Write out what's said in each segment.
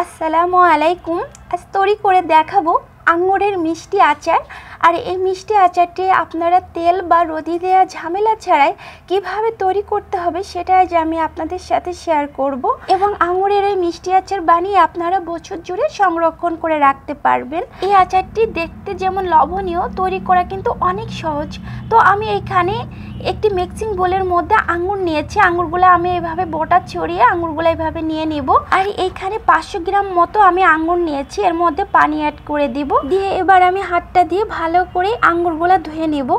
আসসালামু আলাইকুম। আজ তৈরি করে দেখাবো আঙুরের মিষ্টি আচার। আর এই মিষ্টি আচারটি আপনারা তেল বা রোদি দেওয়া ঝামেলা ছাড়াই কিভাবে তৈরি করতে হবে সেটা আজ আমি আপনাদের সাথে শেয়ার করব। এবং আঙুরের এই মিষ্টি আচার বানিয়ে আপনারা বছর জুড়ে সংরক্ষণ করে রাখতে পারবেন। এই আচারটি দেখতে যেমন লবণীয়, তৈরি করা কিন্তু অনেক সহজ। তো আমি এখানে একটি মিক্সিং বোলের মধ্যে আঙুর নিয়েছি। আঙুরগুলো আমি এভাবে বোটা ছড়িয়ে আঙুরগুলো এভাবে নিয়ে নিব। আর এইখানে 500 গ্রাম মতো আমি আঙুর নিয়েছি, এর মধ্যে পানি অ্যাড করে দিব। দিয়ে এবার আমি হাতটা দিয়ে ভালো করে আঙুরগুলো ধুয়ে নেব,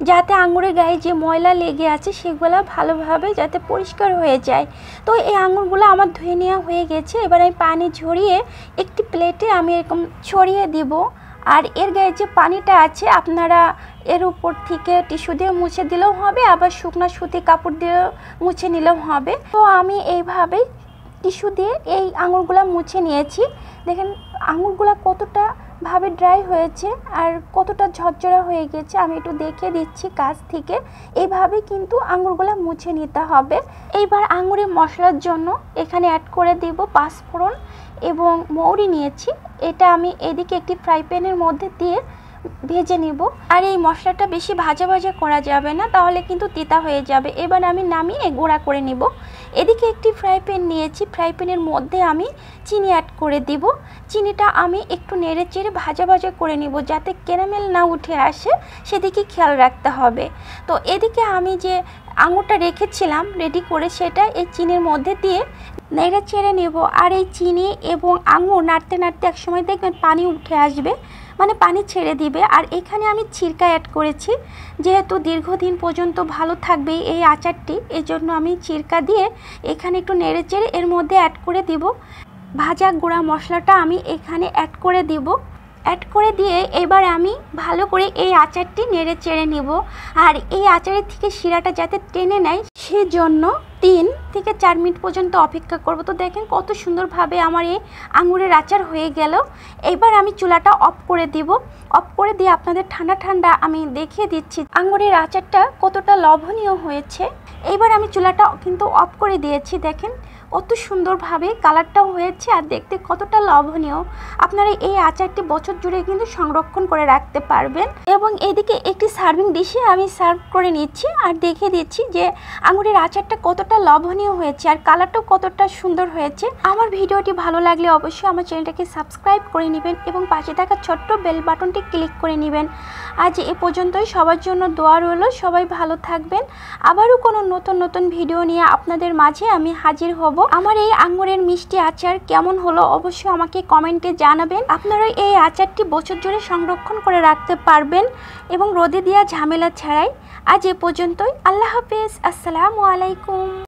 যাতে আঙুরের গায়ে যে ময়লা লেগে আছে সেগুলো ভালোভাবে যাতে পরিষ্কার হয়ে যায়। তো এই আঙুরগুলো আমার ধুয়ে নেওয়া হয়ে গেছে। এবার আমি পানি ঝরিয়ে একটি প্লেটে আমি এরকম ছড়িয়ে দিব। আর এর গায়ে যে পানিটা আছে আপনারা এর উপর থেকে টিস্যু দিয়ে মুছে দিলেও হবে, আবার শুকনো সুতি কাপড় দিয়ে মুছে নিলেও হবে। তো আমি এইভাবেই টিস্যু দিয়ে এই আঙুরগুলো মুছে নিয়েছি। দেখেন আঙুরগুলো কতটা ভাবে ড্রাই হয়েছে আর কতটা ঝরঝরা হয়ে গেছে, আমি একটু দেখে দিচ্ছি কাছ থেকে। এইভাবে কিন্তু আঙুরগুলো মুছে নিতে হবে। এইবার আঙুরের মশলার জন্য এখানে অ্যাড করে দেব পাঁচফোড়ন এবং মৌরি নিয়েছি। এটা আমি এদিকে একটি ফ্রাই প্যানের মধ্যে দিয়ে ভেজে নিব। আর এই মশলাটা বেশি ভাজা ভাজা করা যাবে না, তাহলে কিন্তু তিতা হয়ে যাবে। এবার আমি নামিয়ে গুঁড়া করে নিব। এদিকে একটি ফ্রাই প্যান নিয়েছি, ফ্রাই প্যানের মধ্যে আমি চিনি অ্যাড করে দিব। চিনিটা আমি একটু নেড়ে চেড়ে ভাজা ভাজা করে নিব, যাতে ক্যারামেল না উঠে আসে সেদিকে খেয়াল রাখতে হবে। তো এদিকে আমি যে আঙুরটা রেখেছিলাম রেডি করে, সেটা এই চিনির মধ্যে দিয়ে নেড়ে চেড়ে নেব। আর এই চিনি এবং আঙুর নাড়তে নাড়তে একসময় দেখবেন পানি উঠে আসবে, মানে পানি ছেড়ে দিবে। আর এখানে আমি সিরকা অ্যাড করেছি, যেহেতু দীর্ঘদিন পর্যন্ত ভালো থাকবে এই আচারটি, এই জন্য আমি সিরকা দিয়ে এখানে একটু নেড়ে চেড়ে এর মধ্যে অ্যাড করে দিব। ভাজা গুঁড়া মশলাটা আমি এখানে অ্যাড করে দিব। অ্যাড করে দিয়ে এবার আমি ভালো করে এই আচারটি নেড়ে চেড়ে নেব। আর এই আচারের থেকে শিরাটা যাতে টেনে নেয় সেজন্য 3 থেকে 4 মিনিট পর্যন্ত অপেক্ষা করব। তো দেখেন কত সুন্দরভাবে আমার এই আঙুরের আচার হয়ে গেল। এবার আমি চুলাটা অফ করে দিব। অফ করে দিয়ে আপনাদের ঠান্ডা ঠান্ডা আমি দেখিয়ে দিচ্ছি আঙুরের আচারটা কতটা লোভনীয় হয়েছে। এবার আমি চুলাটা কিন্তু অফ করে দিয়েছি। দেখেন কত সুন্দরভাবে কালারটাও হয়েছে আর দেখতে কতটা লোভনীয়। আপনারা এই আচারটি বছর জুড়ে কিন্তু সংরক্ষণ করে রাখতে পারবেন। এবং এদিকে একটি সার্ভিং ডিশে আমি সার্ভ করে নিচ্ছি আর দেখিয়ে দিচ্ছি যে আঙুরের আচারটা কতটা লোভনীয় হয়েছে আর কালারটাও কতটা সুন্দর হয়েছে। আমার ভিডিওটি ভালো লাগলে অবশ্যই আমার চ্যানেলটাকে সাবস্ক্রাইব করে নেবেন এবং পাশে থাকা ছোট্ট বেল বাটনটি ক্লিক করে নেবেন। আজ এ পর্যন্তই, সবার জন্য দোয়া রইল। সবাই ভালো থাকবেন। আবারও কোনো নতুন নতুন ভিডিও নিয়ে আপনাদের মাঝে আমি হাজির হব। আমার এই আঙুরের মিষ্টি আচার কেমন হলো অবশ্যই আমাকে কমেন্টে জানাবেন। আপনারা এই আচারটি বছর জুড়ে সংরক্ষণ করে রাখতে পারবেন এবং রোদে দেওয়া ঝামেলা ছাড়াই। আজ এ পর্যন্তই। আল্লাহ হাফেজ। আসসালামু আলাইকুম।